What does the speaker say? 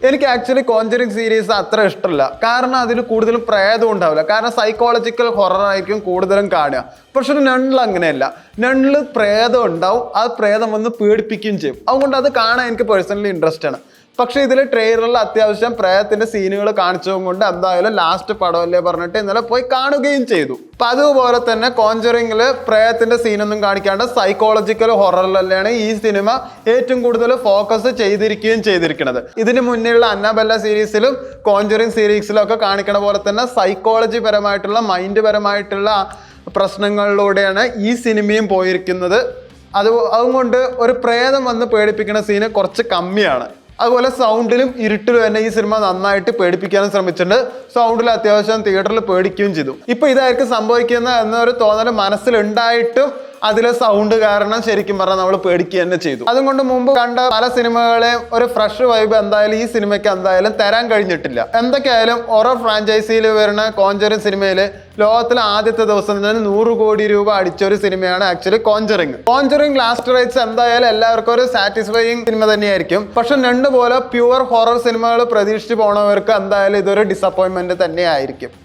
എനിക്ക് actually Conjuring series അത്ര ഇഷ്ടമല്ല. കാരണം അതിൽ കൂടുതലും പ്രേതം ഉണ്ടാവില്ല. കാരണം സൈക്കോളജിക്കൽ ഹൊറർ ആയിരിക്കും കൂടുതലും കാണുക. പക്ഷെ നണ്ണിൽ അങ്ങനെയല്ല. നണ്ണിൽ പ്രേതം ഉണ്ടാവും, ആ പ്രേതം വന്ന് പേടിപ്പിക്കുകയും ചെയ്യും. അതുകൊണ്ട് അത് കാണാൻ എനിക്ക് പേഴ്സണലി ഇൻട്രസ്റ്റ് ആണ്. പക്ഷെ ഇതിൽ ട്രെയിലറിൽ അത്യാവശ്യം പ്രേതത്തിന്റെ സീനുകൾ കാണിച്ചതും കൊണ്ട് എന്തായാലും ലാസ്റ്റ് പടമല്ലേ പറഞ്ഞിട്ട് ഇന്നലെ പോയി കാണുകയും ചെയ്തു. അപ്പൊ അതുപോലെ തന്നെ കോഞ്ചറിങ്ങില് പ്രേതത്തിന്റെ സീനൊന്നും കാണിക്കാണ്ട് സൈക്കോളജിക്കൽ ഹൊററിലാണ് ഈ സിനിമ ഏറ്റവും കൂടുതൽ ഫോക്കസ് ചെയ്തിരിക്കുന്നത്. ഇതിന് മുന്നേയുള്ള അന്നാബെല്ല സീരീസിലും കോഞ്ചറിങ് സീരീസിലും ഒക്കെ കാണിക്കണ പോലെ തന്നെ സൈക്കോളജി പരമായിട്ടുള്ള മൈൻഡ് പരമായിട്ടുള്ള പ്രശ്നങ്ങളിലൂടെയാണ് ഈ സിനിമയും പോയിരിക്കുന്നത്. അതുകൊണ്ട് ഒരു പ്രേതം വന്ന് പേടിപ്പിക്കുന്ന സീന് കുറച്ച് കമ്മിയാണ്. അതുപോലെ സൗണ്ടിലും ഇരുട്ടിലും തന്നെ ഈ സിനിമ നന്നായിട്ട് പേടിപ്പിക്കാനും ശ്രമിച്ചിട്ടുണ്ട്. സൗണ്ടിൽ അത്യാവശ്യം തിയേറ്ററിൽ പേടിക്കുകയും ചെയ്തു. ഇപ്പൊ ഇതായിരിക്കും സംഭവിക്കുന്നത് എന്നൊരു തോന്നൽ മനസ്സിലുണ്ടായിട്ടും അതിലെ സൗണ്ട് കാരണം ശരിക്കും പറഞ്ഞാൽ നമ്മൾ പേടിക്കുക തന്നെ ചെയ്തു. അതുകൊണ്ട് മുമ്പ് കണ്ട പല സിനിമകളെയും ഒരു ഫ്രഷ് വൈബ് എന്തായാലും ഈ സിനിമയ്ക്ക് എന്തായാലും തരാൻ കഴിഞ്ഞിട്ടില്ല. എന്തൊക്കെയായാലും ഹൊറർ ഫ്രാഞ്ചൈസിയിൽ വരുന്ന കോഞ്ചറിങ് സിനിമയില് ലോകത്തിലെ ആദ്യത്തെ ദിവസം തന്നെ 100 കോടി രൂപ അടിച്ചൊരു സിനിമയാണ് ആക്ച്വലി കോഞ്ചറിങ് ലാസ്റ്റ് റൈറ്റ്സ് എന്തായാലും എല്ലാവർക്കും ഒരു സാറ്റിസ്ഫൈയിങ് സിനിമ തന്നെയായിരിക്കും. പക്ഷെ രണ്ട് പോലെ പ്യുവർ ഹൊറർ സിനിമകൾ പ്രതീക്ഷിച്ച് പോണവർക്ക് എന്തായാലും ഇതൊരു ഡിസപ്പോയിൻമെന്റ് തന്നെ ആയിരിക്കും.